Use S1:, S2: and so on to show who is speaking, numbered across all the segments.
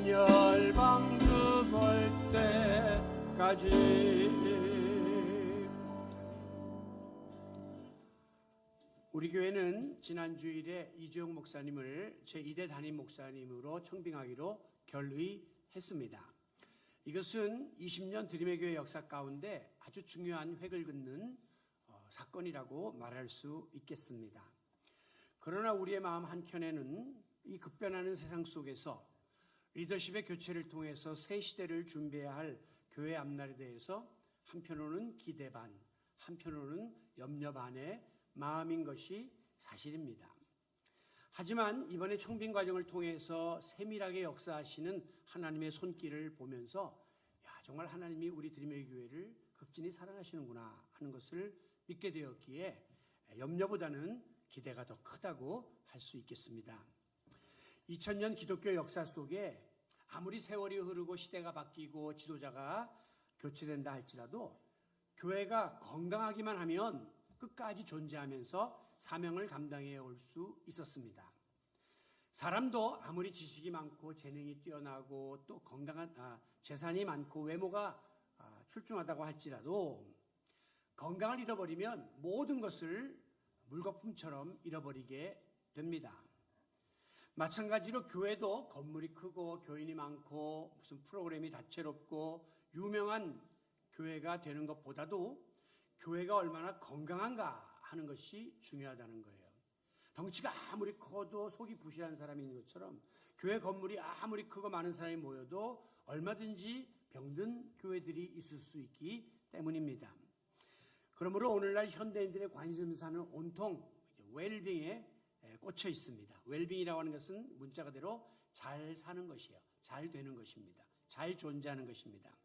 S1: 열방주 볼 때까지. 우리 교회는 지난 주일에 이주영 목사님을 제2대 담임 목사님으로 청빙하기로 결의했습니다. 이것은 20년 드림의 교회 역사 가운데 아주 중요한 획을 긋는 사건이라고 말할 수 있겠습니다. 그러나 우리의 마음 한켠에는 이 급변하는 세상 속에서 리더십의 교체를 통해서 새 시대를 준비해야 할 교회 앞날에 대해서 한편으로는 기대 반, 한편으로는 염려 반의 마음인 것이 사실입니다. 하지만 이번에 청빙 과정을 통해서 세밀하게 역사하시는 하나님의 손길을 보면서 정말 하나님이 우리 드림의 교회를 극진히 사랑하시는구나 하는 것을 믿게 되었기에 염려보다는 기대가 더 크다고 할 수 있겠습니다. 2000년 기독교 역사 속에 아무리 세월이 흐르고 시대가 바뀌고 지도자가 교체된다 할지라도 교회가 건강하기만 하면 끝까지 존재하면서 사명을 감당해 올 수 있었습니다. 사람도 아무리 지식이 많고 재능이 뛰어나고 또 건강한 재산이 많고 외모가 출중하다고 할지라도 건강을 잃어버리면 모든 것을 물거품처럼 잃어버리게 됩니다. 마찬가지로 교회도 건물이 크고 교인이 많고 무슨 프로그램이 다채롭고 유명한 교회가 되는 것보다도 교회가 얼마나 건강한가 하는 것이 중요하다는 거예요. 덩치가 아무리 커도 속이 부실한 사람이 있는 것처럼 교회 건물이 아무리 크고 많은 사람이 모여도 얼마든지 병든 교회들이 있을 수 있기 때문입니다. 그러므로 오늘날 현대인들의 관심사는 온통 웰빙에 꽂혀 있습니다. 웰빙이라고 하는 것은 문자 그대로 잘 사는 것이에요. 잘 되는 것입니다. 잘 존재하는 것입니다.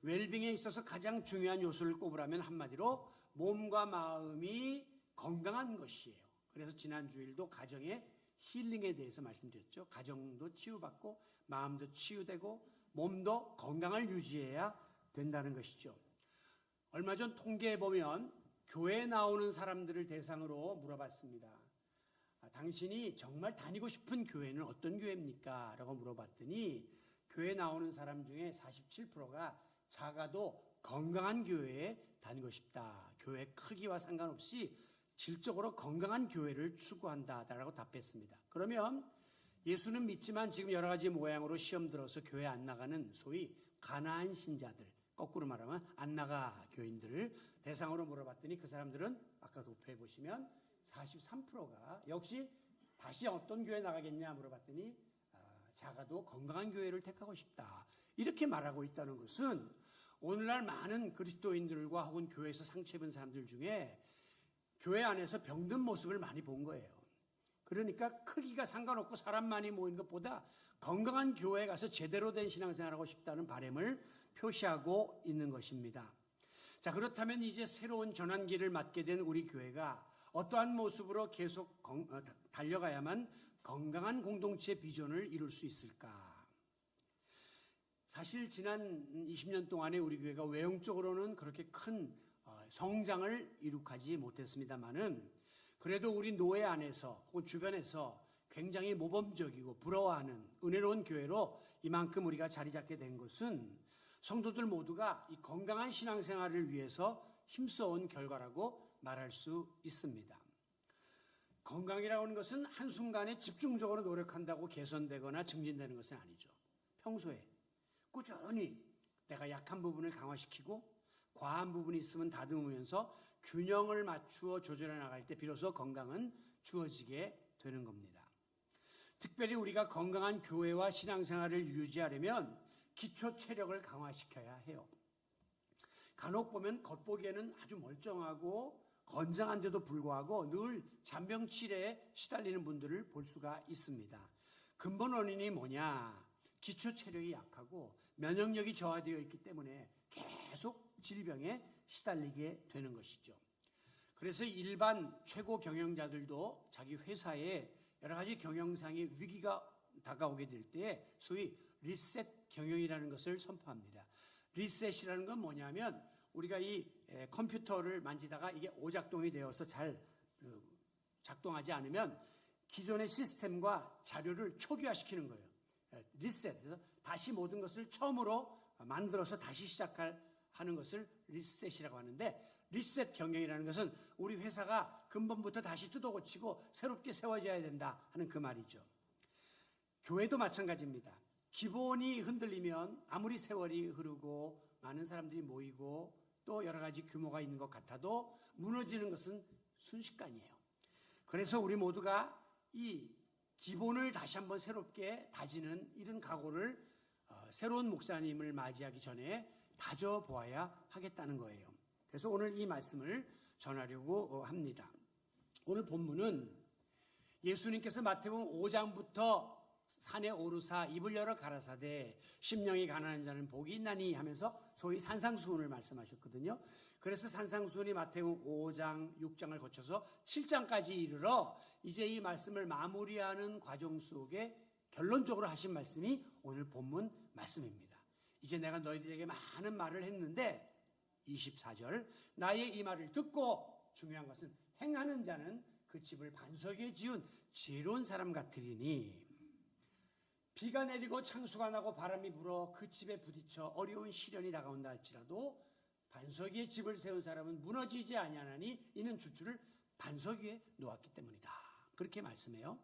S1: 웰빙에 있어서 가장 중요한 요소를 꼽으라면 한마디로 몸과 마음이 건강한 것이에요. 그래서 지난 주일도 가정의 힐링에 대해서 말씀드렸죠. 가정도 치유받고 마음도 치유되고 몸도 건강을 유지해야 된다는 것이죠. 얼마 전 통계에 보면 교회에 나오는 사람들을 대상으로 물어봤습니다. 당신이 정말 다니고 싶은 교회는 어떤 교회입니까? 라고 물어봤더니 교회에 나오는 사람 중에 47%가 작아도 건강한 교회에 다니고 싶다. 교회 크기와 상관없이 질적으로 건강한 교회를 추구한다라고 답했습니다. 그러면 예수는 믿지만 지금 여러 가지 모양으로 시험 들어서 교회 안 나가는 소위 가나안 신자들, 거꾸로 말하면 안 나가 교인들을 대상으로 물어봤더니 그 사람들은 아까 도표에 보시면 43%가 역시 다시 어떤 교회 나가겠냐 물어봤더니 작아도 건강한 교회를 택하고 싶다. 이렇게 말하고 있다는 것은 오늘날 많은 그리스도인들과 혹은 교회에서 상처 입은 사람들 중에 교회 안에서 병든 모습을 많이 본 거예요. 그러니까 크기가 상관없고 사람 많이 모이는 것보다 건강한 교회에 가서 제대로 된 신앙생활하고 싶다는 바람을 표시하고 있는 것입니다. 자, 그렇다면 이제 새로운 전환기를 맞게 된 우리 교회가 어떠한 모습으로 계속 달려가야만 건강한 공동체 비전을 이룰 수 있을까? 사실 지난 20년 동안에 우리 교회가 외형적으로는 그렇게 큰 성장을 이룩하지 못했습니다만은 그래도 우리 노회 안에서 혹은 주변에서 굉장히 모범적이고 부러워하는 은혜로운 교회로 이만큼 우리가 자리 잡게 된 것은 성도들 모두가 이 건강한 신앙생활을 위해서 힘써온 결과라고 말할 수 있습니다. 건강이라고 하는 것은 한순간에 집중적으로 노력한다고 개선되거나 증진되는 것은 아니죠. 평소에 꾸준히 내가 약한 부분을 강화시키고 과한 부분이 있으면 다듬으면서 균형을 맞추어 조절해 나갈 때 비로소 건강은 주어지게 되는 겁니다. 특별히 우리가 건강한 교회와 신앙생활을 유지하려면 기초 체력을 강화시켜야 해요. 간혹 보면 겉보기에는 아주 멀쩡하고 건장한데도 불구하고 늘 잔병치레에 시달리는 분들을 볼 수가 있습니다. 근본 원인이 뭐냐? 기초 체력이 약하고 면역력이 저하되어 있기 때문에 계속 질병에 시달리게 되는 것이죠. 그래서 일반 최고 경영자들도 자기 회사에 여러 가지 경영상의 위기가 다가오게 될 때 소위 리셋 경영이라는 것을 선포합니다. 리셋이라는 건 뭐냐면 우리가 이 컴퓨터를 만지다가 이게 오작동이 되어서 잘 작동하지 않으면 기존의 시스템과 자료를 초기화시키는 거예요. 리셋해서 다시 모든 것을 처음으로 만들어서 다시 하는 것을 리셋이라고 하는데, 리셋 경영이라는 것은 우리 회사가 근본부터 다시 뜯어고치고 새롭게 세워져야 된다 하는 그 말이죠. 교회도 마찬가지입니다. 기본이 흔들리면 아무리 세월이 흐르고 많은 사람들이 모이고 또 여러 가지 규모가 있는 것 같아도 무너지는 것은 순식간이에요. 그래서 우리 모두가 이 기본을 다시 한번 새롭게 다지는 이런 각오를 새로운 목사님을 맞이하기 전에 다져보아야 하겠다는 거예요. 그래서 오늘 이 말씀을 전하려고 합니다. 오늘 본문은 예수님께서 마태복음 5장부터 산에 오르사 입을 열어 가라사대 심령이 가난한 자는 복이 있나니 하면서 소위 산상수훈을 말씀하셨거든요. 그래서 산상수훈이 마태복음 5장, 6장을 거쳐서 7장까지 이르러 이제 이 말씀을 마무리하는 과정 속에 결론적으로 하신 말씀이 오늘 본문 말씀입니다. 이제 내가 너희들에게 많은 말을 했는데 24절 나의 이 말을 듣고, 중요한 것은 행하는 자는 그 집을 반석 위에 지은 지혜로운 사람 같으리니 비가 내리고 창수가 나고 바람이 불어 그 집에 부딪혀 어려운 시련이 다가온다 할지라도 반석 위에 집을 세운 사람은 무너지지 아니하나니 이는 주추를 반석 위에 놓았기 때문이다. 그렇게 말씀해요.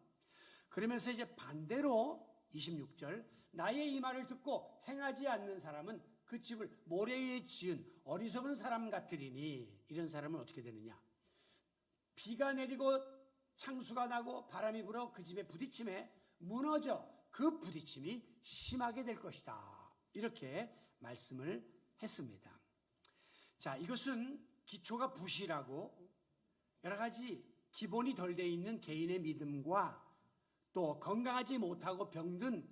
S1: 그러면서 이제 반대로 26절 나의 이 말을 듣고 행하지 않는 사람은 그 집을 모래 위에 지은 어리석은 사람 같으리니, 이런 사람은 어떻게 되느냐? 비가 내리고 창수가 나고 바람이 불어 그 집에 부딪힘에 무너져 그 부딪힘이 심하게 될 것이다. 이렇게 말씀을 했습니다. 자, 이것은 기초가 부실하고 여러 가지 기본이 덜 돼 있는 개인의 믿음과 또 건강하지 못하고 병든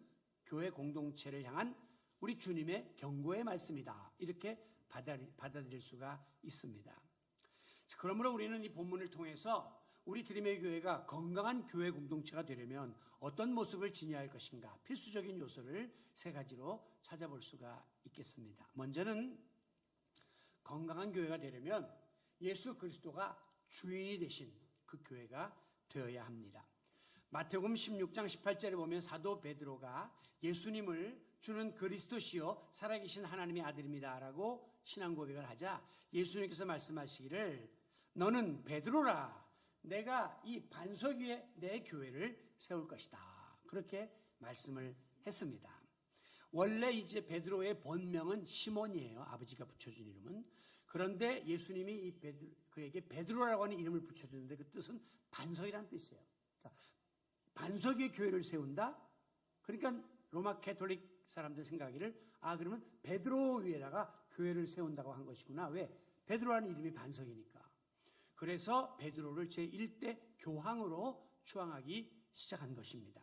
S1: 교회 공동체를 향한 우리 주님의 경고의 말씀이다. 이렇게 받아들일 수가 있습니다. 그러므로 우리는 이 본문을 통해서 우리 드림의 교회가 건강한 교회 공동체가 되려면 어떤 모습을 지녀야 할 것인가, 필수적인 요소를 세 가지로 찾아볼 수가 있겠습니다. 먼저는 건강한 교회가 되려면 예수 그리스도가 주인이 되신 그 교회가 되어야 합니다. 마태복음 16장 18절에 보면 사도 베드로가 예수님을 주는 그리스도시요 살아계신 하나님의 아들입니다 라고 신앙 고백을 하자 예수님께서 말씀하시기를 너는 베드로라, 내가 이 반석 위에 내 교회를 세울 것이다. 그렇게 말씀을 했습니다. 원래 이제 베드로의 본명은 시몬이에요. 아버지가 붙여준 이름은. 그런데 예수님이 그에게 베드로라고 하는 이름을 붙여주는데 그 뜻은 반석이라는 뜻이에요. 그러니까 반석 위에 교회를 세운다? 그러니까 로마 캐톨릭 사람들 생각하기를 그러면 베드로 위에다가 교회를 세운다고 한 것이구나. 왜? 베드로라는 이름이 반석이니까. 그래서 베드로를 제1대 교황으로 추앙하기 시작한 것입니다.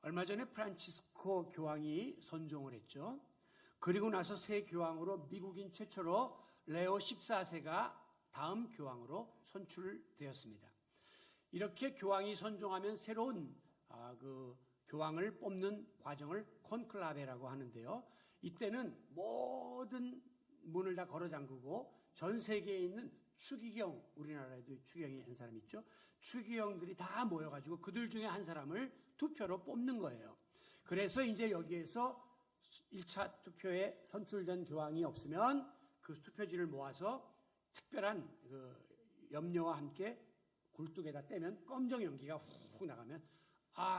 S1: 얼마 전에 프란치스코 교황이 선종을 했죠. 그리고 나서 새 교황으로 미국인 최초로 레오 14세가 다음 교황으로 선출되었습니다. 이렇게 교황이 선종하면 새로운 그 교황을 뽑는 과정을 콘클라베라고 하는데요. 이때는 모든 문을 다 걸어 잠그고 전 세계에 있는 추기경, 우리나라에도 추기경이 한 사람 있죠. 추기경들이 다 모여가지고 그들 중에 한 사람을 투표로 뽑는 거예요. 그래서 이제 여기에서 1차 투표에 선출된 교황이 없으면 그 투표지를 모아서 특별한 그 염료와 함께 굴뚝에다 떼면 검정 연기가 훅 나가면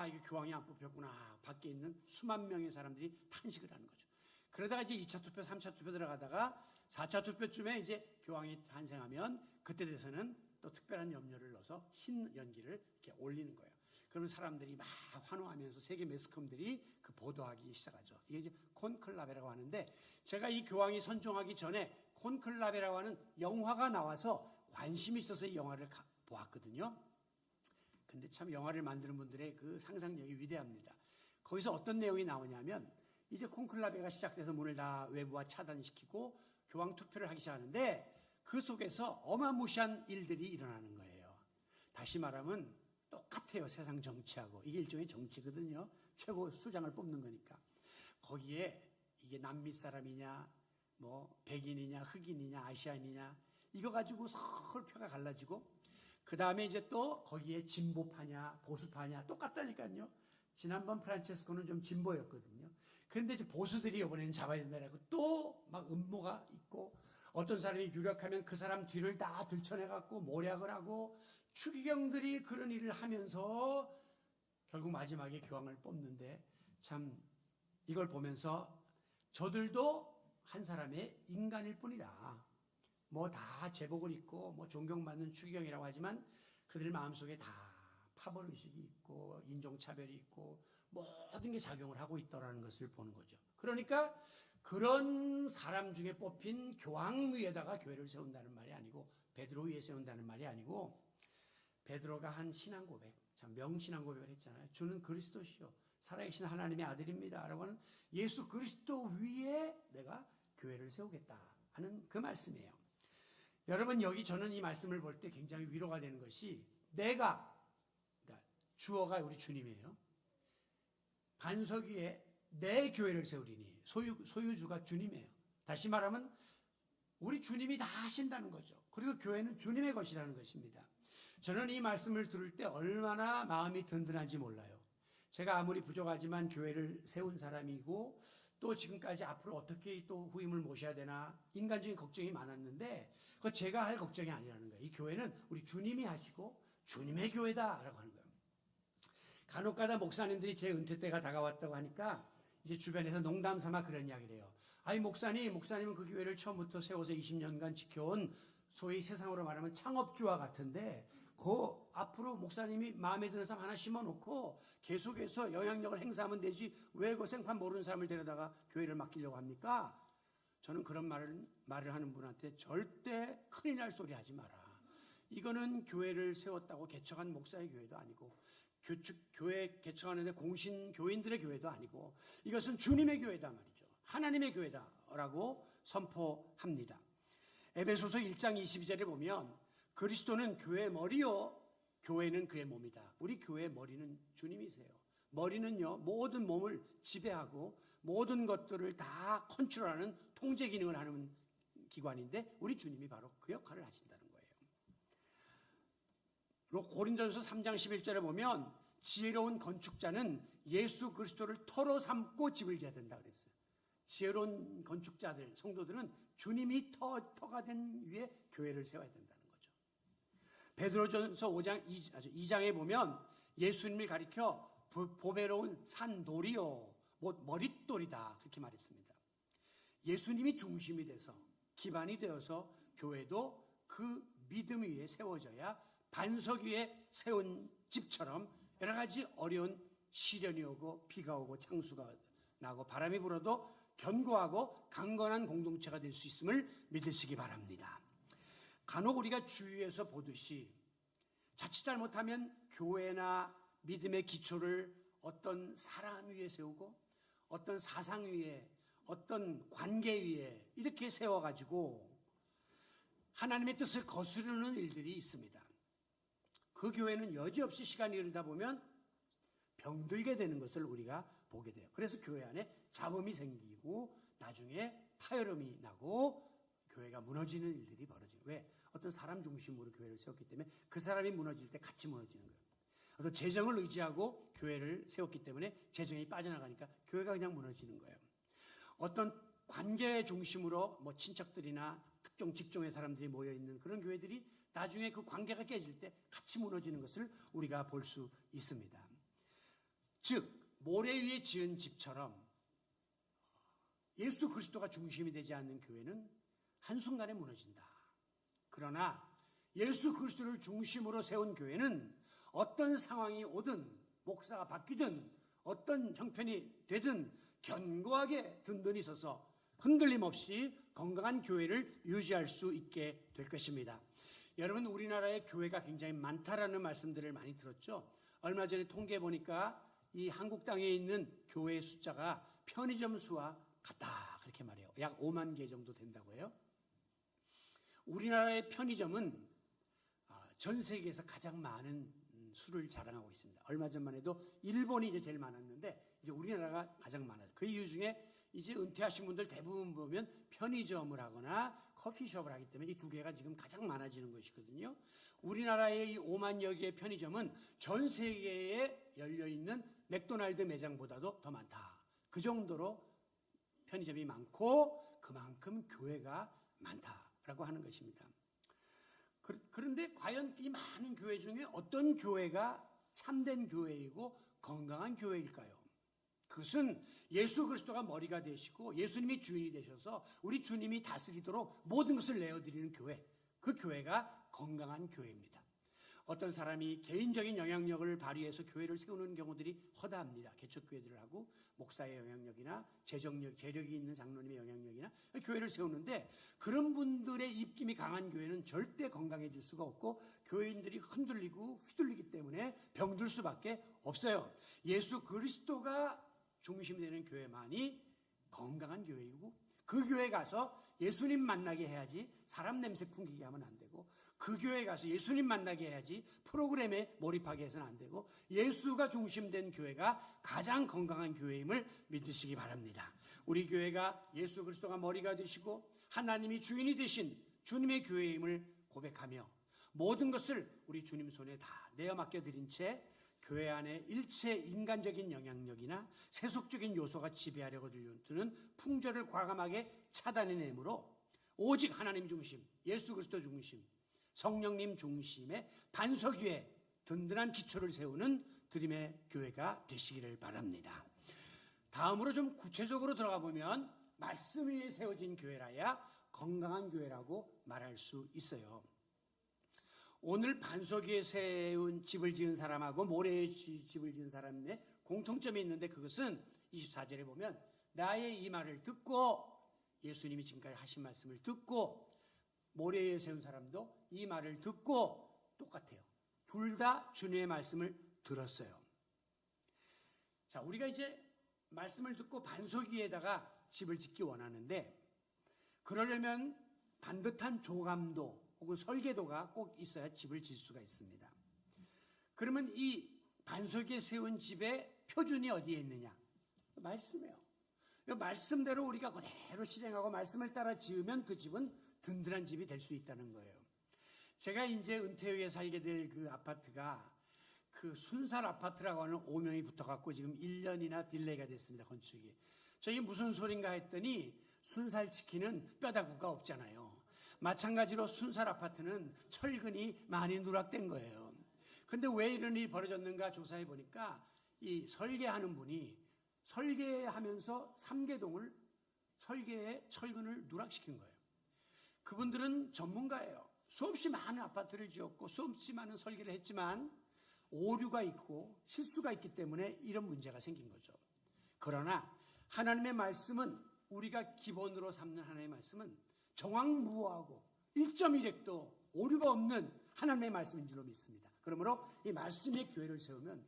S1: 이게 교황이 안 뽑혔구나. 밖에 있는 수만 명의 사람들이 탄식을 하는 거죠. 그러다가 이제 2차 투표, 3차 투표 들어가다가 4차 투표쯤에 이제 교황이 탄생하면 그때 돼서는 또 특별한 염료를 넣어서 흰 연기를 이렇게 올리는 거예요. 그러면 사람들이 막 환호하면서 세계 매스컴들이 그 보도하기 시작하죠. 이게 이제 콘클라베라고 하는데 제가 이 교황이 선종하기 전에 콘클라베라고 하는 영화가 나와서 관심이 있어서 이 영화를 보았거든요. 근데 참 영화를 만드는 분들의 그 상상력이 위대합니다. 거기서 어떤 내용이 나오냐면 이제 콘클라베가 시작돼서 문을 다 외부와 차단시키고 교황 투표를 하기 시작하는데 그 속에서 어마무시한 일들이 일어나는 거예요. 다시 말하면 똑같아요. 세상 정치하고. 이게 일종의 정치거든요. 최고 수장을 뽑는 거니까. 거기에 이게 남미 사람이냐 뭐 백인이냐 흑인이냐 아시안이냐 이거 가지고 서로 표가 갈라지고 그 다음에 이제 또 거기에 진보파냐 보수파냐 똑같다니까요. 지난번 프란체스코는 좀 진보였거든요. 그런데 이제 보수들이 이번에는 잡아야 된다고 또 막 음모가 있고, 어떤 사람이 유력하면 그 사람 뒤를 다 들춰내갖고 모략을 하고, 추기경들이 그런 일을 하면서 결국 마지막에 교황을 뽑는데, 참 이걸 보면서 저들도 한 사람의 인간일 뿐이다. 뭐 다 제복을 입고 뭐 존경받는 추기경이라고 하지만 그들 마음속에 다 파벌의식이 있고 인종차별이 있고 모든 게 작용을 하고 있다는 것을 보는 거죠. 그러니까 그런 사람 중에 뽑힌 교황 위에다가 교회를 세운다는 말이 아니고, 베드로 위에 세운다는 말이 아니고, 베드로가 한 신앙 고백, 참 명신앙 고백을 했잖아요. 주는 그리스도시요 살아계신 하나님의 아들입니다 라고 하는 예수 그리스도 위에 내가 교회를 세우겠다 하는 그 말씀이에요. 여러분, 여기 저는 이 말씀을 볼 때 굉장히 위로가 되는 것이, 내가, 그러니까 주어가 우리 주님이에요. 반석 위에 내 교회를 세우리니, 소유주가 주님이에요. 다시 말하면 우리 주님이 다 하신다는 거죠. 그리고 교회는 주님의 것이라는 것입니다. 저는 이 말씀을 들을 때 얼마나 마음이 든든한지 몰라요. 제가 아무리 부족하지만 교회를 세운 사람이고, 또 지금까지 앞으로 어떻게 또 후임을 모셔야 되나 인간적인 걱정이 많았는데, 그거 제가 할 걱정이 아니라는 거예요. 이 교회는 우리 주님이 하시고 주님의 교회다라고 하는 거예요. 간혹가다 목사님들이 제 은퇴 때가 다가왔다고 하니까 이제 주변에서 농담 삼아 그런 이야기를 해요. 아니 목사님은 그 교회를 처음부터 세워서 20년간 지켜온 소위 세상으로 말하면 창업주와 같은데, 그 앞으로 목사님이 마음에 드는 사람 하나 심어놓고 계속해서 영향력을 행사하면 되지, 왜 그 생판 모르는 사람을 데려다가 교회를 맡기려고 합니까? 저는 그런 말을 하는 분한테 절대 큰일 날 소리 하지 마라. 이거는 교회를 세웠다고 개척한 목사의 교회도 아니고, 교회 개척하는데 공신 교인들의 교회도 아니고, 이것은 주님의 교회다 말이죠. 하나님의 교회다라고 선포합니다. 에베소서 1장 22절에 보면 그리스도는 교회의 머리요 교회는 그의 몸이다. 우리 교회의 머리는 주님이세요. 머리는요, 모든 몸을 지배하고 모든 것들을 다 컨트롤하는 통제 기능을 하는 기관인데, 우리 주님이 바로 그 역할을 하신다는 거예요. 고린도전서 3장 11절에 보면 지혜로운 건축자는 예수 그리스도를 터로 삼고 집을 지어야 된다 그랬어요. 지혜로운 건축자들, 성도들은 주님이 터가 된 위에 교회를 세워야 된다는 거죠. 베드로전서 5장 2장에 보면 예수님을 가리켜 보배로운 산돌이요 머릿돌이다 그렇게 말했습니다. 예수님이 중심이 돼서 기반이 되어서 교회도 그 믿음 위에 세워져야 반석 위에 세운 집처럼 여러 가지 어려운 시련이 오고 비가 오고 창수가 나고 바람이 불어도 견고하고 강건한 공동체가 될 수 있음을 믿으시기 바랍니다. 간혹 우리가 주위에서 보듯이 자칫 잘못하면 교회나 믿음의 기초를 어떤 사람 위에 세우고 어떤 사상 위에 어떤 관계 위에 이렇게 세워가지고 하나님의 뜻을 거스르는 일들이 있습니다. 그 교회는 여지없이 시간이 흐르다 보면 병들게 되는 것을 우리가 보게 돼요. 그래서 교회 안에 잡음이 생기고 나중에 파열음이 나고 교회가 무너지는 일들이 벌어져요. 왜? 어떤 사람 중심으로 교회를 세웠기 때문에 그 사람이 무너질 때 같이 무너지는 거예요. 어떤 재정을 의지하고 교회를 세웠기 때문에 재정이 빠져나가니까 교회가 그냥 무너지는 거예요. 어떤 관계 중심으로 뭐 친척들이나 특정 직종의 사람들이 모여있는 그런 교회들이 나중에 그 관계가 깨질 때 같이 무너지는 것을 우리가 볼 수 있습니다. 즉 모래 위에 지은 집처럼 예수 그리스도가 중심이 되지 않는 교회는 한순간에 무너진다. 그러나 예수 그리스도를 중심으로 세운 교회는 어떤 상황이 오든 목사가 바뀌든 어떤 형편이 되든 견고하게 든든히 서서 흔들림 없이 건강한 교회를 유지할 수 있게 될 것입니다. 여러분, 우리나라의 교회가 굉장히 많다라는 말씀들을 많이 들었죠. 얼마 전에 통계해 보니까 이 한국 땅에 있는 교회 숫자가 편의점 수와 같다 그렇게 말해요. 약 5만 개 정도 된다고 해요. 우리나라의 편의점은 전 세계에서 가장 많은 수를 자랑하고 있습니다. 얼마 전만 해도 일본이 이제 제일 많았는데 이제 우리나라가 가장 많아요. 그 이유 중에 이제 은퇴하신 분들 대부분 보면 편의점을 하거나 커피숍을 하기 때문에 이 두 개가 지금 가장 많아지는 것이거든요. 우리나라의 이 5만여 개의 편의점은 전 세계에 열려있는 맥도날드 매장보다도 더 많다. 그 정도로 편의점이 많고 그만큼 교회가 많다라고 하는 것입니다. 그런데 과연 이 많은 교회 중에 어떤 교회가 참된 교회이고 건강한 교회일까요? 그것은 예수 그리스도가 머리가 되시고 예수님이 주인이 되셔서 우리 주님이 다스리도록 모든 것을 내어드리는 교회, 그 교회가 건강한 교회입니다. 어떤 사람이 개인적인 영향력을 발휘해서 교회를 세우는 경우들이 허다합니다. 개척교회들을 하고 목사의 영향력이나 재력이 있는 장로님의 영향력이나 교회를 세우는데 그런 분들의 입김이 강한 교회는 절대 건강해질 수가 없고 교인들이 흔들리고 휘둘리기 때문에 병들 수밖에 없어요. 예수 그리스도가 중심이 되는 교회만이 건강한 교회이고 그 교회 가서 예수님 만나게 해야지 사람 냄새 풍기게 하면 안 되고 그 교회 가서 예수님 만나게 해야지 프로그램에 몰입하게 해서는 안 되고 예수가 중심된 교회가 가장 건강한 교회임을 믿으시기 바랍니다. 우리 교회가 예수 그리스도가 머리가 되시고 하나님이 주인이 되신 주님의 교회임을 고백하며 모든 것을 우리 주님 손에 다 내어 맡겨드린 채 교회 안에 일체 인간적인 영향력이나 세속적인 요소가 지배하려고 드는 풍조를 과감하게 차단해내므로 오직 하나님 중심, 예수 그리스도 중심, 성령님 중심의 반석 위에 든든한 기초를 세우는 드림의 교회가 되시기를 바랍니다. 다음으로 좀 구체적으로 들어가 보면 말씀 위에 세워진 교회라야 건강한 교회라고 말할 수 있어요. 오늘 반석 위에 세운 집을 지은 사람하고 모래에 집을 지은 사람의 공통점이 있는데 그것은 24절에 보면 나의 이 말을 듣고 예수님이 지금까지 하신 말씀을 듣고 모래에 세운 사람도 이 말을 듣고 똑같아요. 둘 다 주님의 말씀을 들었어요. 자, 우리가 이제 말씀을 듣고 반석 위에다가 집을 짓기 원하는데 그러려면 반듯한 조감도 혹은 설계도가 꼭 있어야 집을 질 수가 있습니다. 그러면 이 반석 위에 세운 집의 표준이 어디에 있느냐? 말씀이에요. 말씀대로 우리가 그대로 실행하고 말씀을 따라 지으면 그 집은 든든한 집이 될 수 있다는 거예요. 제가 이제 은퇴 후에 살게 될 그 아파트가 그 순살 아파트라고 하는 오명이 붙어갖고 지금 1년이나 딜레이가 됐습니다. 건축이. 저게 무슨 소린가 했더니 순살 치킨은 뼈다구가 없잖아요. 마찬가지로 순살 아파트는 철근이 많이 누락된 거예요. 근데 왜 이런 일이 벌어졌는가 조사해 보니까 이 설계하는 분이 설계하면서 삼계동을 설계에 철근을 누락시킨 거예요. 그분들은 전문가예요. 수없이 많은 아파트를 지었고 수없이 많은 설계를 했지만 오류가 있고 실수가 있기 때문에 이런 문제가 생긴 거죠. 그러나 하나님의 말씀은 우리가 기본으로 삼는 하나님의 말씀은 정확무하고 1.1획도 오류가 없는 하나님의 말씀인 줄로 믿습니다. 그러므로 이 말씀의 교회를 세우면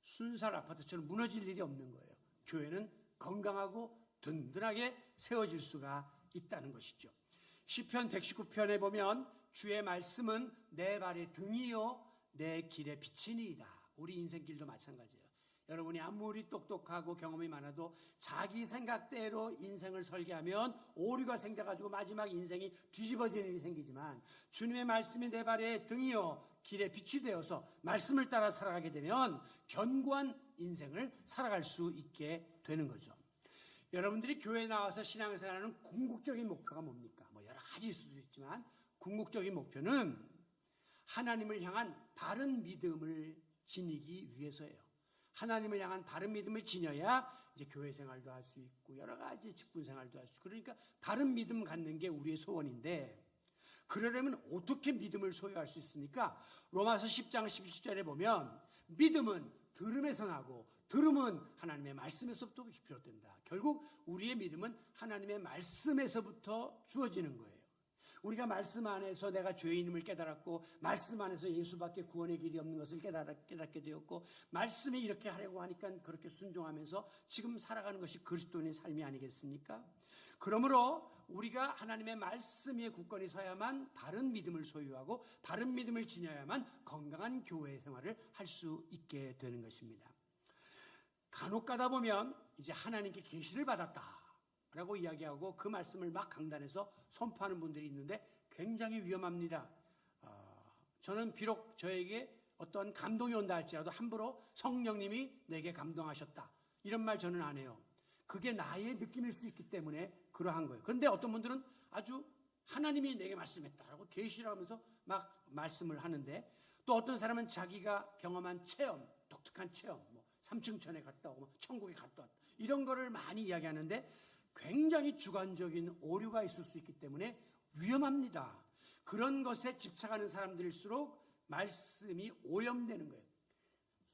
S1: 순살 아파트처럼 무너질 일이 없는 거예요. 교회는 건강하고 든든하게 세워질 수가 있다는 것이죠. 시편 119편에 보면 주의 말씀은 내 발의 등이요 내 길의 빛이니이다. 우리 인생길도 마찬가지예요. 여러분이 아무리 똑똑하고 경험이 많아도 자기 생각대로 인생을 설계하면 오류가 생겨가지고 마지막 인생이 뒤집어지는 일이 생기지만 주님의 말씀이 내 발의 등이요 길의 빛이 되어서 말씀을 따라 살아가게 되면 견고한 인생을 살아갈 수 있게 되는 거죠. 여러분들이 교회에 나와서 신앙생활하는 궁극적인 목표가 뭡니까? 뭐 여러 가지 있을 수 있지만 궁극적인 목표는 하나님을 향한 바른 믿음을 지니기 위해서예요. 하나님을 향한 바른 믿음을 지녀야 이제 교회 생활도 할 수 있고 여러 가지 직분 생활도 할 수 있고 그러니까 바른 믿음 갖는 게 우리의 소원인데 그러려면 어떻게 믿음을 소유할 수 있습니까? 로마서 10장 17절에 보면 믿음은 들음에서 나고 들음은 하나님의 말씀에서부터 비롯된다. 결국 우리의 믿음은 하나님의 말씀에서부터 주어지는 거예요. 우리가 말씀 안에서 내가 죄인임을 깨달았고 말씀 안에서 예수밖에 구원의 길이 없는 것을 깨닫게 되었고 말씀이 이렇게 하려고 하니까 그렇게 순종하면서 지금 살아가는 것이 그리스도인의 삶이 아니겠습니까? 그러므로 우리가 하나님의 말씀 위에 굳건히 서야만 바른 믿음을 소유하고 바른 믿음을 지녀야만 건강한 교회 생활을 할 수 있게 되는 것입니다. 간혹 가다 보면 이제 하나님께 계시를 받았다라고 이야기하고 그 말씀을 막 강단에서 선포하는 분들이 있는데 굉장히 위험합니다. 저는 비록 저에게 어떤 감동이 온다 할지라도 함부로 성령님이 내게 감동하셨다, 이런 말 저는 안 해요. 그게 나의 느낌일 수 있기 때문에 그러한 거예요. 그런데 어떤 분들은 아주 하나님이 내게 말씀했다라고 계시를 하면서 막 말씀을 하는데, 또 어떤 사람은 자기가 경험한 체험, 독특한 체험, 뭐 3층 천에 갔다 오고 천국에 갔다 왔다, 이런 거를 많이 이야기하는데 굉장히 주관적인 오류가 있을 수 있기 때문에 위험합니다. 그런 것에 집착하는 사람들일수록 말씀이 오염되는 거예요.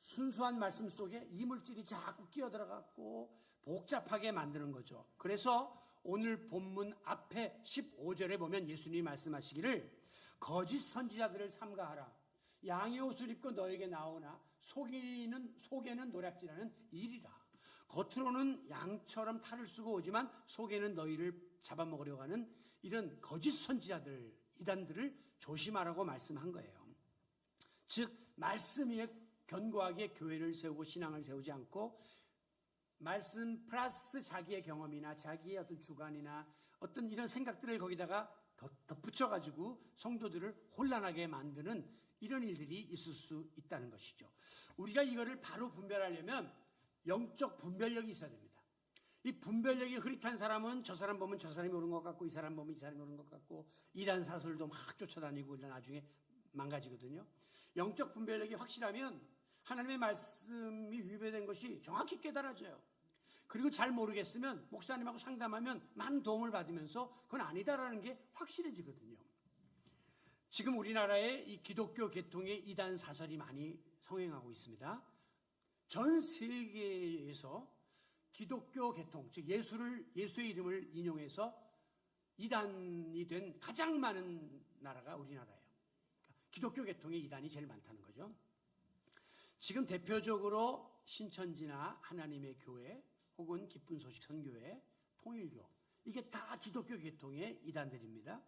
S1: 순수한 말씀 속에 이물질이 자꾸 끼어들어갖고 복잡하게 만드는 거죠. 그래서 오늘 본문 앞에 15절에 보면 예수님이 말씀하시기를 거짓 선지자들을 삼가하라. 양의 옷을 입고 너에게 나오나 속에는 노략질하는 일이라. 겉으로는 양처럼 탈을 쓰고 오지만 속에는 너희를 잡아먹으려고 하는 이런 거짓 선지자들, 이단들을 조심하라고 말씀한 거예요. 즉 말씀 위에 견고하게 교회를 세우고 신앙을 세우지 않고 말씀 플러스 자기의 경험이나 자기의 어떤 주관이나 어떤 이런 생각들을 거기다가 덧붙여가지고 성도들을 혼란하게 만드는 이런 일들이 있을 수 있다는 것이죠. 우리가 이거를 바로 분별하려면 영적 분별력이 있어야 됩니다. 이 분별력이 흐릿한 사람은 저 사람 보면 저 사람이 옳은 것 같고, 이 사람 보면 이 사람이 옳은 것 같고, 이단 사설도 막 쫓아다니고 나중에 망가지거든요. 영적 분별력이 확실하면 하나님의 말씀이 위배된 것이 정확히 깨달아져요. 그리고 잘 모르겠으면 목사님하고 상담하면 많은 도움을 받으면서 그건 아니다라는 게 확실해지거든요. 지금 우리나라에 이 기독교 계통의 이단 사설이 많이 성행하고 있습니다. 전 세계에서 기독교 계통, 즉 예수의 이름을 인용해서 이단이 된 가장 많은 나라가 우리나라예요. 그러니까 기독교 계통의 이단이 제일 많다는 거죠. 지금 대표적으로 신천지나 하나님의 교회 혹은 기쁜 소식 선교회, 통일교, 이게 다 기독교 계통의 이단들입니다.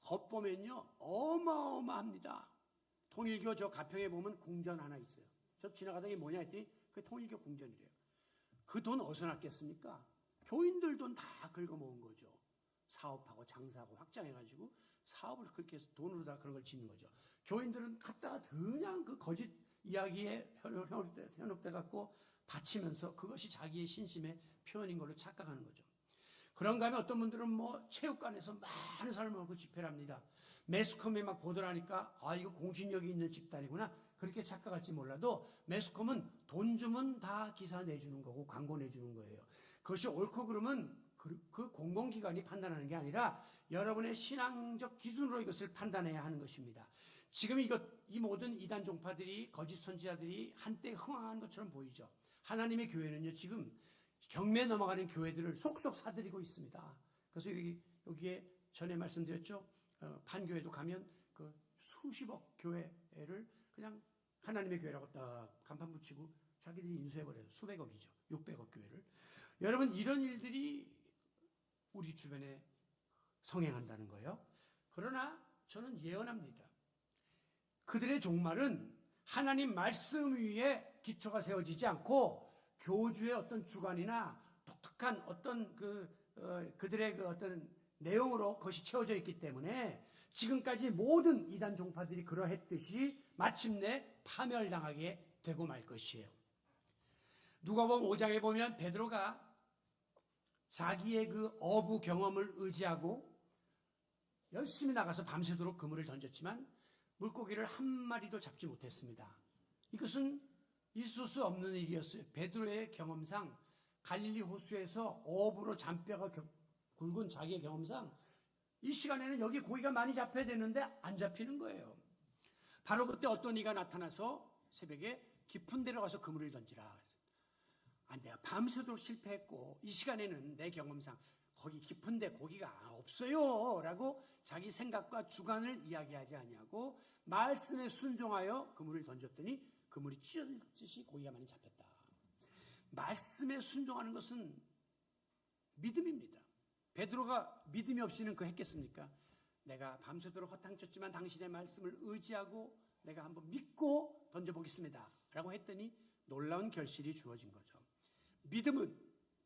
S1: 겉보면요 어마어마합니다. 통일교 저 가평에 보면 궁전 하나 있어요. 저 지나가다가 이게 뭐냐 했더니 그게 통일교 궁전이래요. 그 돈 어디서 났겠습니까? 교인들 돈 다 긁어모은 거죠. 사업하고 장사하고 확장해가지고 사업을 그렇게 해서 돈으로 다 그런 걸 짓는 거죠. 교인들은 갖다가 그냥 그 거짓 이야기에 현혹돼 갖고 바치면서 그것이 자기의 신심의 표현인 걸로 착각하는 거죠. 그런가 하면 어떤 분들은 뭐 체육관에서 많은 사람을 모으고 집회를 합니다. 매스컴에 막 보도를 하니까 아 이거 공신력이 있는 집단이구나 그렇게 착각할지 몰라도, 매스컴은 돈 주면 다 기사 내주는 거고 광고 내주는 거예요. 그것이 옳고 그름은 그 공공기관이 판단하는 게 아니라 여러분의 신앙적 기준으로 이것을 판단해야 하는 것입니다. 지금 이 모든 이단 종파들이, 거짓 선지자들이 한때 흥황한 것처럼 보이죠. 하나님의 교회는요 지금 경매 넘어가는 교회들을 속속 사들이고 있습니다. 그래서 여기에 전에 말씀드렸죠. 판교에도 가면 그 수십억 교회를 그냥 하나님의 교회라고 딱 간판 붙이고 자기들이 인수해버려요. 수백억이죠. 600억 교회를. 여러분 이런 일들이 우리 주변에 성행한다는 거예요. 그러나 저는 예언합니다. 그들의 종말은 하나님 말씀 위에 기초가 세워지지 않고 교주의 어떤 주관이나 독특한 어떤 그들의 그 어떤 내용으로 그것이 채워져 있기 때문에 지금까지 모든 이단 종파들이 그러했듯이 마침내 파멸당하게 되고 말 것이에요. 누가복음 5장에 보면 베드로가 자기의 그 어부 경험을 의지하고 열심히 나가서 밤새도록 그물을 던졌지만 물고기를 한 마리도 잡지 못했습니다. 이것은 있을 수 없는 일이었어요. 베드로의 경험상 갈릴리 호수에서 어부로 잔뼈가 굵은 자기의 경험상 이 시간에는 여기 고기가 많이 잡혀야 되는데 안 잡히는 거예요. 바로 그때 어떤 이가 나타나서 새벽에 깊은 데로 가서 그물을 던지라. 내가 밤새도록 실패했고 이 시간에는 내 경험상 거기 깊은 데 고기가 없어요 라고 자기 생각과 주관을 이야기하지 아니하고 말씀에 순종하여 그물을 던졌더니 그물이 찢어지듯이 고기가 많이 잡혔다. 말씀에 순종하는 것은 믿음입니다. 베드로가 믿음이 없이는 그 했겠습니까? 내가 밤새도록 허탕쳤지만 당신의 말씀을 의지하고 내가 한번 믿고 던져보겠습니다 라고 했더니 놀라운 결실이 주어진 거죠. 믿음은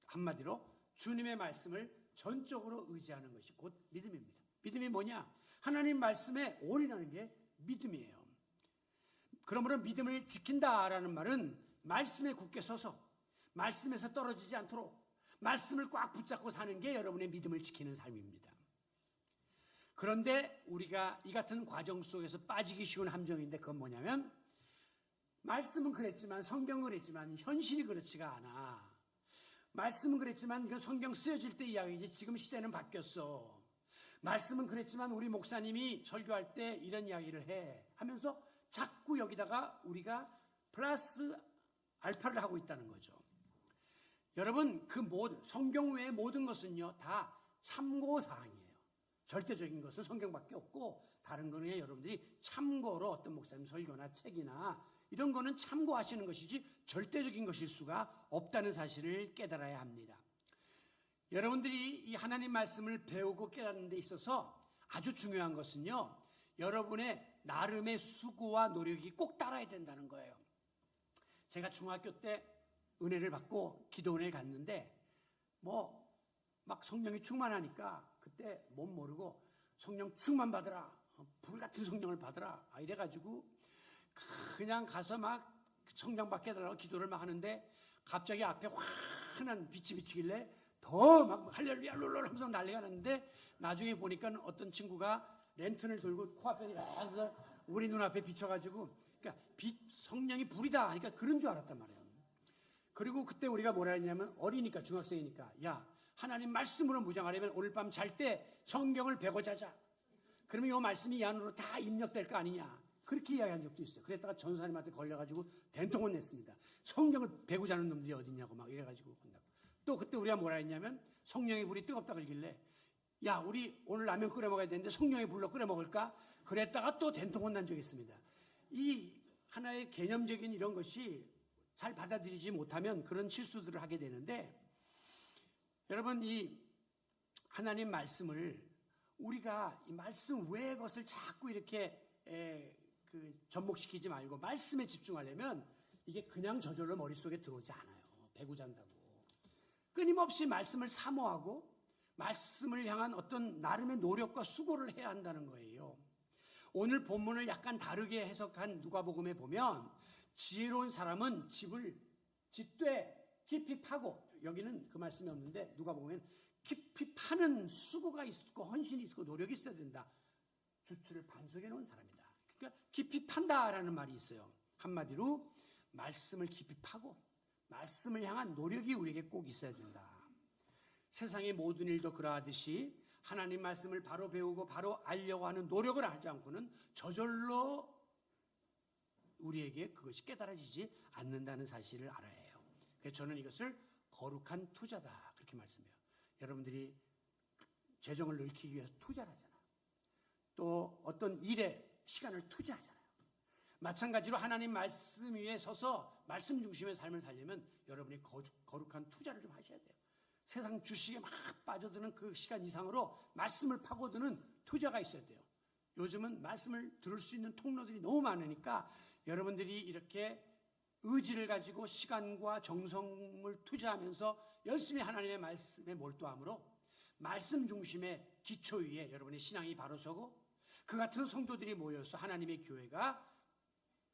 S1: 한마디로 주님의 말씀을 전적으로 의지하는 것이 곧 믿음입니다. 믿음이 뭐냐? 하나님 말씀에 올인하는 게 믿음이에요. 그러므로 믿음을 지킨다라는 말은 말씀에 굳게 서서 말씀에서 떨어지지 않도록 말씀을 꽉 붙잡고 사는 게 여러분의 믿음을 지키는 삶입니다. 그런데 우리가 이 같은 과정 속에서 빠지기 쉬운 함정인데 그건 뭐냐면 말씀은 그랬지만 성경은 그랬지만 현실이 그렇지가 않아. 말씀은 그랬지만 이건 성경 쓰여질 때 이야기지 지금 시대는 바뀌었어. 말씀은 그랬지만 우리 목사님이 설교할 때 이런 이야기를 해 하면서 자꾸 여기다가 우리가 플러스 알파를 하고 있다는 거죠. 여러분 그 모든 성경 외의 모든 것은요 다 참고사항이에요. 절대적인 것은 성경밖에 없고 다른 거는 여러분들이 참고로 어떤 목사님 설교나 책이나 이런 거는 참고하시는 것이지 절대적인 것일 수가 없다는 사실을 깨달아야 합니다. 여러분들이 이 하나님 말씀을 배우고 깨닫는 데 있어서 아주 중요한 것은요 여러분의 나름의 수고와 노력이 꼭 따라야 된다는 거예요. 제가 중학교 때 은혜를 받고 기도원을 갔는데 막 성령이 충만하니까 그때 못 모르고 성령 충만 받으라, 불같은 성령을 받으라 이래가지고 그냥 가서 막 성령 받게 해달라고 기도를 막 하는데 갑자기 앞에 환한 빛이 비치길래 더 막 할렐루야 룰룰 하면서 난리가 났는데 나중에 보니까 어떤 친구가 랜턴을 들고 코앞에 우리 눈앞에 비춰가지고 그러니까 성령이 불이다 하니까 그런 줄 알았단 말이에요. 그리고 그때 우리가 뭐라 했냐면 어리니까 중학생이니까 야 하나님 말씀으로 무장하려면 오늘 밤 잘 때 성경을 배고 자자. 그러면 이 말씀이 이 안으로 다 입력될 거 아니냐. 그렇게 이야기한 적도 있어요. 그랬다가 전사님한테 걸려가지고 된통을 냈습니다. 성경을 배고 자는 놈들이 어딨냐고 막 이래가지고 혼나고. 또 그때 우리가 뭐라 했냐면 성령의 불이 뜨겁다 그러길래 야 우리 오늘 라면 끓여 먹어야 되는데 성령의 불로 끓여 먹을까? 그랬다가 또 된통 혼난 적이 있습니다. 이 하나의 개념적인 이런 것이 잘 받아들이지 못하면 그런 실수들을 하게 되는데 여러분 이 하나님 말씀을 우리가 이 말씀 외의 것을 자꾸 이렇게 접목시키지 말고 말씀에 집중하려면 이게 그냥 저절로 머릿속에 들어오지 않아요. 배고 잔다고. 끊임없이 말씀을 사모하고 말씀을 향한 어떤 나름의 노력과 수고를 해야 한다는 거예요. 오늘 본문을 약간 다르게 해석한 누가복음에 보면 지혜로운 사람은 집되 깊이 파고 여기는 그 말씀이 없는데 누가복음에는 깊이 파는 수고가 있고 헌신이 있고 노력이 있어야 된다. 주추를 반석에 놓은 사람이다. 그러니까 깊이 판다라는 말이 있어요. 한마디로 말씀을 깊이 파고 말씀을 향한 노력이 우리에게 꼭 있어야 된다. 세상의 모든 일도 그러하듯이 하나님 말씀을 바로 배우고 바로 알려고 하는 노력을 하지 않고는 저절로 우리에게 그것이 깨달아지지 않는다는 사실을 알아야 해요. 그래서 저는 이것을 거룩한 투자다 그렇게 말씀해요. 여러분들이 재정을 넓히기 위해서 투자를 하잖아요. 또 어떤 일에 시간을 투자하잖아요. 마찬가지로 하나님 말씀 위에 서서 말씀 중심의 삶을 살려면 여러분이 거룩한 투자를 좀 하셔야 돼요. 세상 주식에 막 빠져드는 그 시간 이상으로 말씀을 파고드는 투자가 있어야 돼요. 요즘은 말씀을 들을 수 있는 통로들이 너무 많으니까 여러분들이 이렇게 의지를 가지고 시간과 정성을 투자하면서 열심히 하나님의 말씀에 몰두함으로 말씀 중심의 기초 위에 여러분의 신앙이 바로 서고 그 같은 성도들이 모여서 하나님의 교회가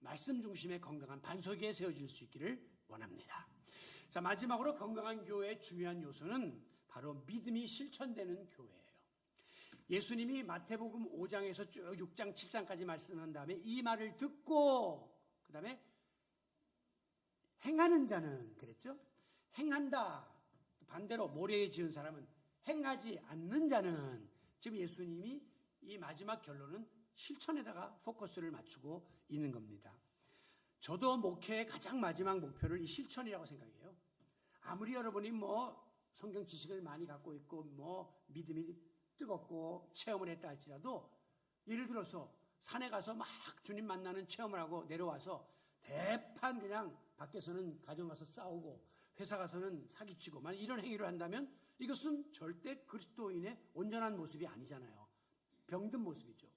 S1: 말씀 중심의 건강한 반석 위에 세워질 수 있기를 원합니다. 자, 마지막으로 건강한 교회의 중요한 요소는 바로 믿음이 실천되는 교회예요. 예수님이 마태복음 5장에서 쭉 6장, 7장까지 말씀한 다음에 이 말을 듣고 그 다음에 행하는 자는 그랬죠? 행한다. 반대로 모래에 지은 사람은 행하지 않는 자는 지금 예수님이 이 마지막 결론은 실천에다가 포커스를 맞추고 있는 겁니다. 저도 목회의 가장 마지막 목표를 이 실천이라고 생각해요. 아무리 여러분이 성경 지식을 많이 갖고 있고 믿음이 뜨겁고 체험을 했다 할지라도 예를 들어서 산에 가서 막 주님 만나는 체험을 하고 내려와서 대판 그냥 밖에서는 가정 가서 싸우고 회사 가서는 사기치고 만약 이런 행위를 한다면 이것은 절대 그리스도인의 온전한 모습이 아니잖아요. 병든 모습이죠.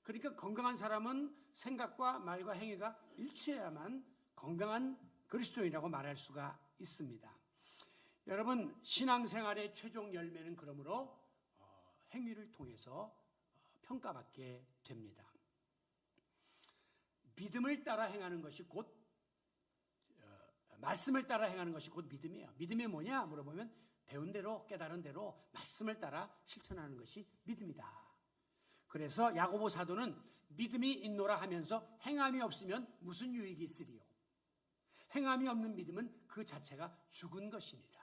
S1: 그러니까 건강한 사람은 생각과 말과 행위가 일치해야만 건강한 그리스도인이라고 말할 수가 있습니다. 여러분 신앙생활의 최종 열매는 그러므로 행위를 통해서 평가받게 됩니다. 믿음을 따라 행하는 것이 곧 말씀을 따라 행하는 것이 곧 믿음이에요. 믿음이 뭐냐 물어보면 배운 대로 깨달은 대로 말씀을 따라 실천하는 것이 믿음이다. 그래서 야고보 사도는 믿음이 있노라 하면서 행함이 없으면 무슨 유익이 있으리요. 행함이 없는 믿음은 그 자체가 죽은 것이니라.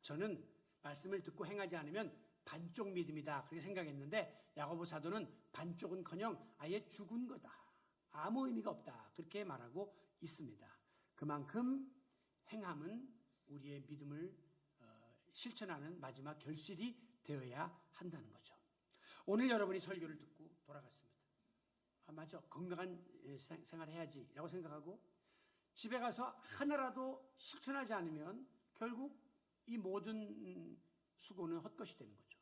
S1: 저는 말씀을 듣고 행하지 않으면 반쪽 믿음이다 그렇게 생각했는데 야고보 사도는 반쪽은커녕 아예 죽은 거다. 아무 의미가 없다. 그렇게 말하고 있습니다. 그만큼 행함은 우리의 믿음을 실천하는 마지막 결실이 되어야 한다는 거죠. 오늘 여러분이 설교를 듣고 돌아갔습니다. 맞아. 건강한 생활을 해야지 라고 생각하고 집에 가서 하나라도 실천하지 않으면 결국 이 모든 수고는 헛것이 되는 거죠.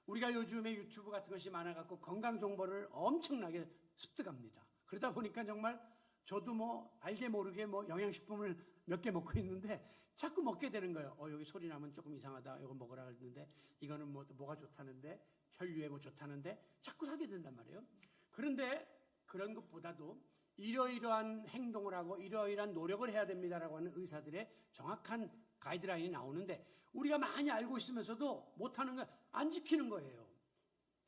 S1: 우리가 요즘에 유튜브 같은 것이 많아갖고 건강 정보를 엄청나게 습득합니다. 그러다 보니까 정말 저도 알게 모르게 영양식품을 몇 개 먹고 있는데 자꾸 먹게 되는 거예요. 여기 소리 나면 조금 이상하다. 이거 먹으라 그랬는데 이거는 뭐가 좋다는데 혈류에 좋다는데 자꾸 사게 된단 말이에요. 그런데 그런 것보다도 이러이러한 행동을 하고 이러이러한 노력을 해야 됩니다라고 하는 의사들의 정확한 가이드라인이 나오는데 우리가 많이 알고 있으면서도 못하는 거 안 지키는 거예요.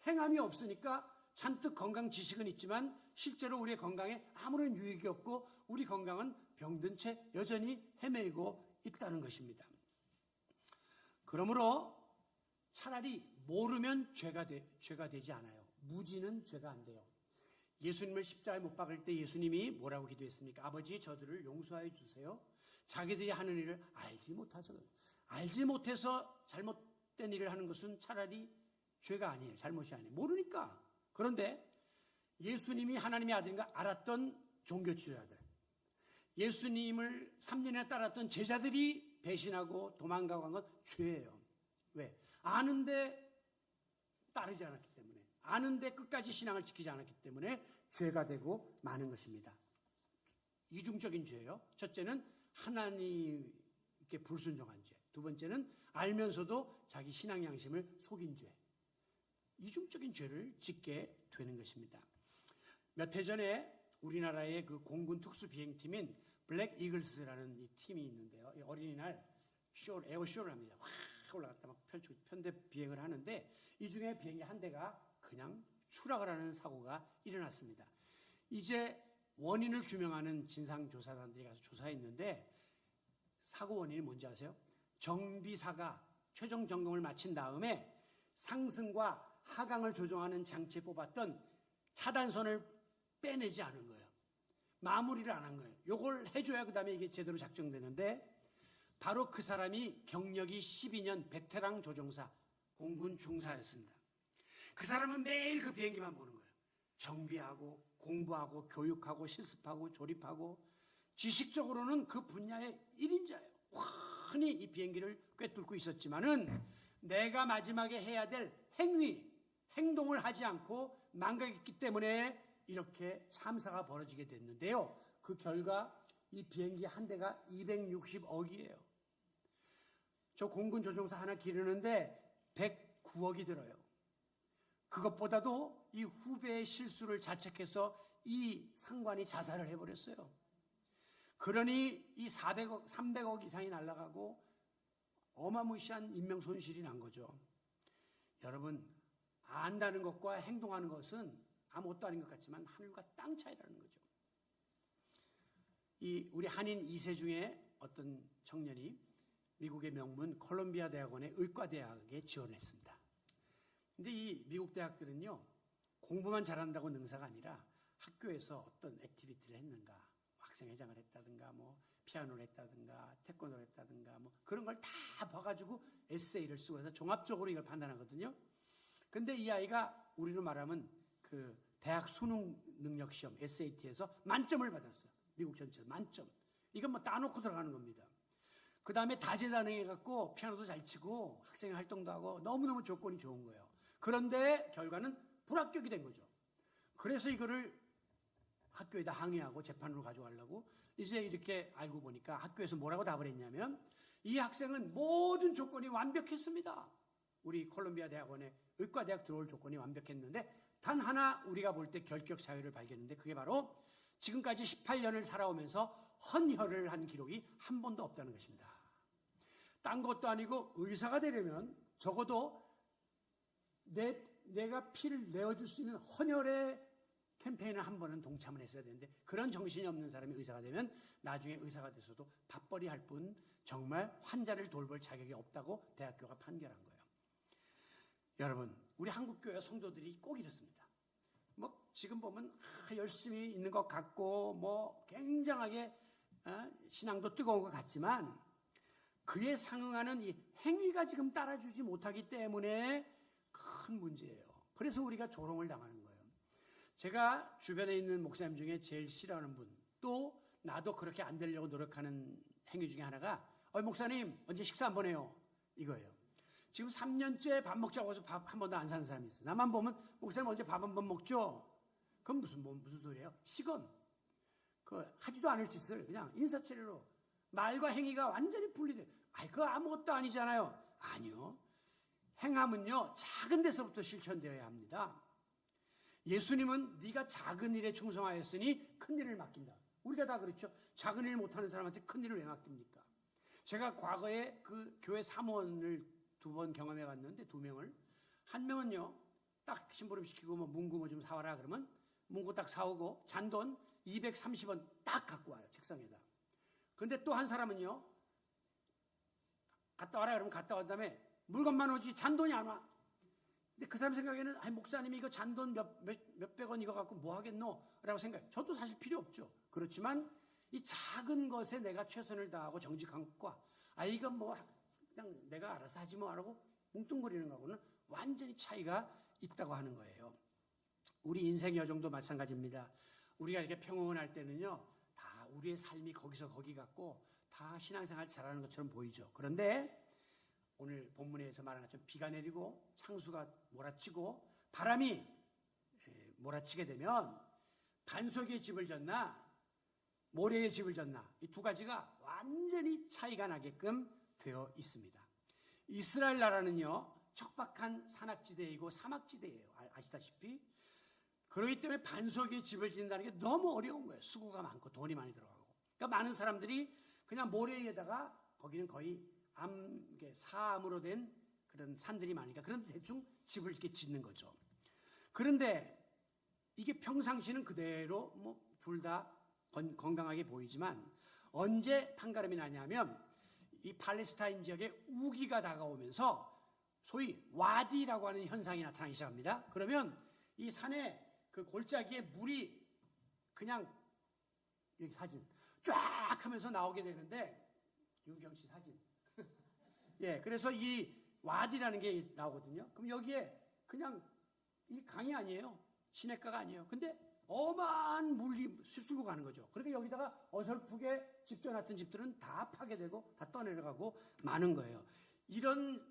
S1: 행함이 없으니까 잔뜩 건강 지식은 있지만 실제로 우리의 건강에 아무런 유익이 없고 우리 건강은 병든 채 여전히 헤매고 있다는 것입니다. 그러므로 차라리 모르면 죄가 되지 않아요. 무지는 죄가 안 돼요. 예수님을 십자가에 못 박을 때 예수님이 뭐라고 기도했습니까? 아버지 저들을 용서하여 주세요. 자기들이 하는 일을 알지 못해서 잘못된 일을 하는 것은 차라리 죄가 아니에요. 잘못이 아니에요. 모르니까. 그런데 예수님이 하나님의 아들인가 알았던 종교 지도자들, 예수님을 3년이나 따랐던 제자들이 배신하고 도망가고 한 건 죄예요. 왜? 아는데 따르지 않았기 때문에, 아는데 끝까지 신앙을 지키지 않았기 때문에 죄가 되고 마는 것입니다. 이중적인 죄예요. 첫째는 하나님께 불순종한 죄, 두 번째는 알면서도 자기 신앙 양심을 속인 죄. 이중적인 죄를 짓게 되는 것입니다. 몇 해 전에 우리나라의 그 공군 특수 비행팀인 블랙 이글스라는 이 팀이 있는데요. 어린이날 에어쇼를 합니다. 확 올라갔다 막 편대 비행을 하는데 이 중에 비행기 한 대가 그냥 추락을 하는 사고가 일어났습니다. 이제 원인을 규명하는 진상조사단들이 가서 조사했는데 사고 원인이 뭔지 아세요? 정비사가 최종 점검을 마친 다음에 상승과 하강을 조정하는 장치에 뽑았던 차단선을 빼내지 않은 거예요. 마무리를 안 한 거예요. 이걸 해줘야 그 다음에 이게 제대로 작정되는데 바로 그 사람이 경력이 12년 베테랑 조종사 공군 중사였습니다. 그 사람은 매일 그 비행기만 보는 거예요. 정비하고 공부하고 교육하고 실습하고 조립하고 지식적으로는 그 분야의 1인자예요. 흔히 이 비행기를 꿰뚫고 있었지만은 내가 마지막에 해야 될 행동을 하지 않고 망각했기 때문에 이렇게 참사가 벌어지게 됐는데요. 그 결과 이 비행기 한 대가 260억이에요. 저 공군 조종사 하나 기르는데 109억이 들어요. 그것보다도 이 후배의 실수를 자책해서 이 상관이 자살을 해버렸어요. 그러니 이 400억, 300억 이상이 날아가고 어마무시한 인명 손실이 난 거죠. 여러분, 안다는 것과 행동하는 것은 아무것도 아닌 것 같지만 하늘과 땅 차이라는 거죠. 우리 한인 2세 중에 어떤 청년이 미국의 명문 콜롬비아 대학원의 의과대학에 지원했습니다. 근데 이 미국 대학들은요, 공부만 잘한다고 능사가 아니라 학교에서 어떤 액티비티를 했는가, 학생회장을 했다든가, 피아노를 했다든가, 태권도를 했다든가, 그런 걸 다 봐가지고 에세이를 쓰고 해서 종합적으로 이걸 판단하거든요. 근데 이 아이가 우리로 말하면 그 대학 수능 능력 시험 SAT에서 만점을 받았어요. 미국 전체에서 만점. 이건 따놓고 들어가는 겁니다. 그 다음에 다재다능해갖고 피아노도 잘 치고 학생 활동도 하고 너무너무 조건이 좋은 거예요. 그런데 결과는 불합격이 된 거죠. 그래서 이거를 학교에다 항의하고 재판으로 가져가려고 이제 이렇게 알고 보니까 학교에서 뭐라고 답을 했냐면 이 학생은 모든 조건이 완벽했습니다. 우리 콜롬비아 대학원에 의과대학 들어올 조건이 완벽했는데 단 하나 우리가 볼 때 결격 사유를 발견했는데 그게 바로 지금까지 18년을 살아오면서 헌혈을 한 기록이 한 번도 없다는 것입니다. 딴 것도 아니고 의사가 되려면 적어도 내가 피를 내어줄 수 있는 헌혈의 캠페인을 한 번은 동참을 했어야 되는데 그런 정신이 없는 사람이 의사가 되면 나중에 의사가 돼서도 밥벌이 할 뿐 정말 환자를 돌볼 자격이 없다고 대학교가 판결한 거예요. 여러분, 우리 한국교회 성도들이 꼭 이렇습니다. 뭐 지금 보면 열심히 있는 것 같고 뭐 굉장하게 신앙도 뜨거운 것 같지만 그에 상응하는 이 행위가 지금 따라주지 못하기 때문에 큰 문제예요. 그래서 우리가 조롱을 당하는 거예요. 제가 주변에 있는 목사님 중에 제일 싫어하는 분, 또 나도 그렇게 안 되려고 노력하는 행위 중에 하나가 목사님 언제 식사 한번 해요? 이거예요. 지금 3년째 밥 먹자고 해서 밥 한 번도 안 사는 사람이 있어요. 나만 보면 목사님 언제 밥 한 번 먹죠? 그건 무슨 소리예요? 시건. 하지도 않을 짓을 그냥 인사처리로 말과 행위가 완전히 분리돼. 그거 아무것도 아니잖아요. 아니요. 행함은요, 작은 데서부터 실천되어야 합니다. 예수님은 네가 작은 일에 충성하였으니 큰 일을 맡긴다. 우리가 다 그렇죠. 작은 일 못하는 사람한테 큰 일을 왜 맡깁니까? 제가 과거에 그 교회 사무원을 2번 경험해 봤는데 2명을. 한 명은요, 딱 심부름 시키고 뭐 문구 뭐 좀 사와라 그러면 문구 딱 사오고 잔돈 230원 딱 갖고 와요, 책상에다. 근데 또 한 사람은요, 갔다 와라 그러면 갔다 온 다음에 물건만 오지 잔돈이 안 와. 근데 그 사람 생각에는 목사님이 이거 잔돈 몇백 원 이거 갖고 뭐 하겠노? 라고 생각해요. 저도 사실 필요 없죠. 그렇지만 이 작은 것에 내가 최선을 다하고 정직한 것과 이건 뭐 그냥 내가 알아서 하지 뭐 하라고 뭉뚱거리는 거하고는 완전히 차이가 있다고 하는 거예요. 우리 인생 여정도 마찬가지입니다. 우리가 이렇게 평온할 때는요, 다 우리의 삶이 거기서 거기 같고 다 신앙생활 잘하는 것처럼 보이죠. 그런데 오늘 본문에서 말하는 것처럼 비가 내리고 창수가 몰아치고 바람이 몰아치게 되면 반석의 집을 졌나 모래의 집을 졌나, 이 2가지가 완전히 차이가 나게끔 되어 있습니다. 이스라엘 나라는요, 척박한 산악지대이고 사막지대예요. 아시다시피. 그렇기 때문에 반석의 집을 짓는다는 게 너무 어려운 거예요. 수고가 많고 돈이 많이 들어가고. 그러니까 많은 사람들이 그냥 모래 위에다가, 거기는 거의 사암으로 된 그런 산들이 많으니까 그런 대충 집을 이렇게 짓는 거죠. 그런데 이게 평상시는 그대로 뭐 둘 다 건강하게 보이지만 언제 판가름이 나냐면 이 팔레스타인 지역에 우기가 다가오면서 소위 와디라고 하는 현상이 나타나기 시작합니다. 그러면 이 산에 그 골짜기에 물이 그냥 여기 사진 쫙 하면서 나오게 되는데, 유경 씨 사진. 예, 그래서 이 와디라는 게 나오거든요. 그럼 여기에 그냥 이 강이 아니에요. 시냇가가 아니에요. 근데 어마한 물이 휩쓸고 가는 거죠. 그러니까 여기다가 어설프게 집 지어놨던 집들은 다 파괴되고 다 떠내려가고 마는 거예요. 이런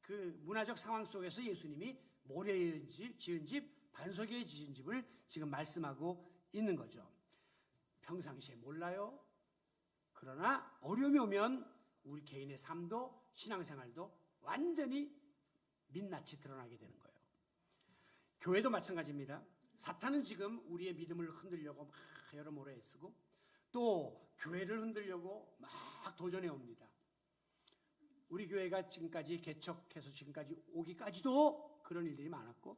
S1: 그 문화적 상황 속에서 예수님이 모래에 지은 집, 반석에 지은 집을 지금 말씀하고 있는 거죠. 평상시에 몰라요. 그러나 어려움이 오면 우리 개인의 삶도 신앙생활도 완전히 민낯이 드러나게 되는 거예요. 교회도 마찬가지입니다. 사탄은 지금 우리의 믿음을 흔들려고 막 여러모로 애쓰고 또 교회를 흔들려고 막 도전해 옵니다. 우리 교회가 지금까지 개척해서 지금까지 오기까지도 그런 일들이 많았고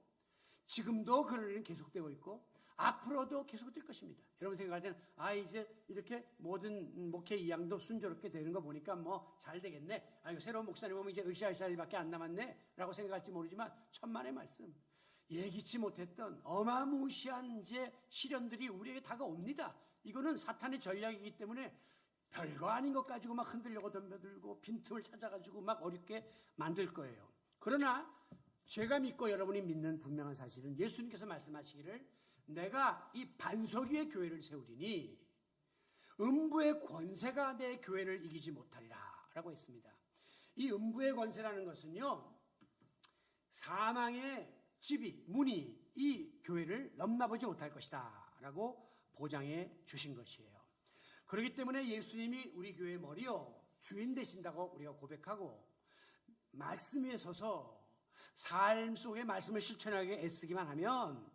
S1: 지금도 그런 일은 계속되고 있고 앞으로도 계속될 것입니다. 여러분 생각할 때는 이제 이렇게 모든 목회 이양도 순조롭게 되는 거 보니까 뭐 잘 되겠네. 이거 새로운 목사님 오면 이제 으쌰으쌰일밖에 안 남았네 라고 생각할지 모르지만 천만의 말씀, 예기치 못했던 어마무시한 이제 시련들이 우리에게 다가옵니다. 이거는 사탄의 전략이기 때문에 별거 아닌 것 가지고 막 흔들려고 덤벼들고 빈틈을 찾아가지고 막 어렵게 만들 거예요. 그러나 제가 믿고 여러분이 믿는 분명한 사실은 예수님께서 말씀하시기를 내가 이 반석 위에 교회를 세우리니 음부의 권세가 내 교회를 이기지 못하리라 라고 했습니다. 이 음부의 권세라는 것은요, 사망의 집이, 문이 이 교회를 넘나보지 못할 것이다 라고 보장해 주신 것이에요. 그렇기 때문에 예수님이 우리 교회의 머리요 주인 되신다고 우리가 고백하고 말씀 위에 서서 삶 속의 말씀을 실천하게 애쓰기만 하면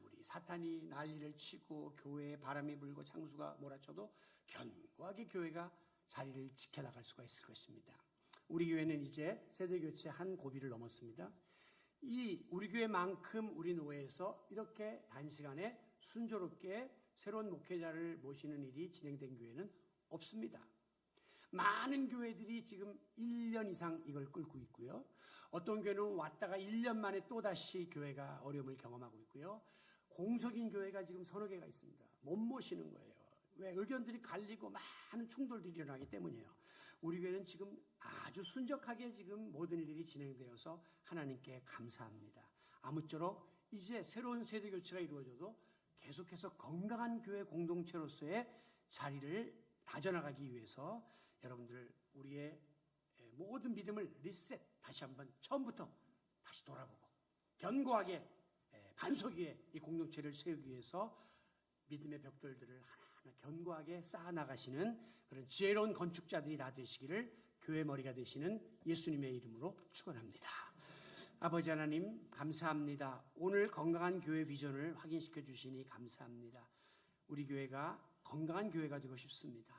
S1: 우리 사탄이 난리를 치고 교회에 바람이 불고 창수가 몰아쳐도 견고하게 교회가 자리를 지켜나갈 수가 있을 것입니다. 우리 교회는 이제 세대교체 한 고비를 넘었습니다. 이 우리 교회만큼 우리 노회에서 이렇게 단시간에 순조롭게 새로운 목회자를 모시는 일이 진행된 교회는 없습니다. 많은 교회들이 지금 1년 이상 이걸 끌고 있고요. 어떤 교회는 왔다가 1년 만에 또다시 교회가 어려움을 경험하고 있고요. 공석인 교회가 지금 서너 개가 있습니다. 못 모시는 거예요. 왜? 의견들이 갈리고 많은 충돌들이 일어나기 때문이에요. 우리 교회는 지금 아주 순적하게 지금 모든 일들이 진행되어서 하나님께 감사합니다. 아무쪼록 이제 새로운 세대 교체가 이루어져도 계속해서 건강한 교회 공동체로서의 자리를 다져나가기 위해서 여러분들 우리의 모든 믿음을 리셋 다시 한번 처음부터 다시 돌아보고 견고하게 반석 위에 이 공동체를 세우기 위해서 믿음의 벽돌들을 하나하나 견고하게 쌓아나가시는 그런 지혜로운 건축자들이 다 되시기를 교회 머리가 되시는 예수님의 이름으로 축원합니다. 아버지 하나님 감사합니다. 오늘 건강한 교회 비전을 확인시켜 주시니 감사합니다. 우리 교회가 건강한 교회가 되고 싶습니다.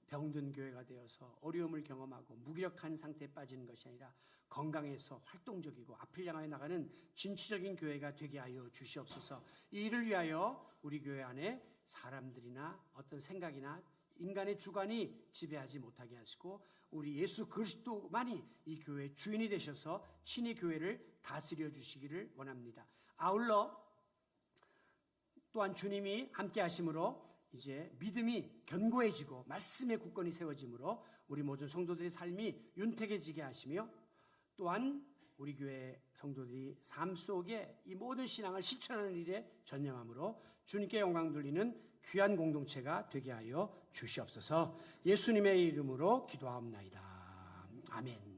S1: 병든 교회가 되어서 어려움을 경험하고 무기력한 상태에 빠지는 것이 아니라 건강해서 활동적이고 앞을 향하여 나가는 진취적인 교회가 되게 하여 주시옵소서. 이 일을 위하여 우리 교회 안에 사람들이나 어떤 생각이나 인간의 주관이 지배하지 못하게 하시고 우리 예수 그리스도만이 이 교회의 주인이 되셔서 친히 교회를 다스려 주시기를 원합니다. 아울러 또한 주님이 함께 하심으로 이제 믿음이 견고해지고 말씀의 굳건히 세워짐으로 우리 모든 성도들의 삶이 윤택해지게 하시며 또한 우리 교회 성도들이 삶 속에 이 모든 신앙을 실천하는 일에 전념함으로 주님께 영광 돌리는 귀한 공동체가 되게 하여 주시옵소서. 예수님의 이름으로 기도하옵나이다. 아멘.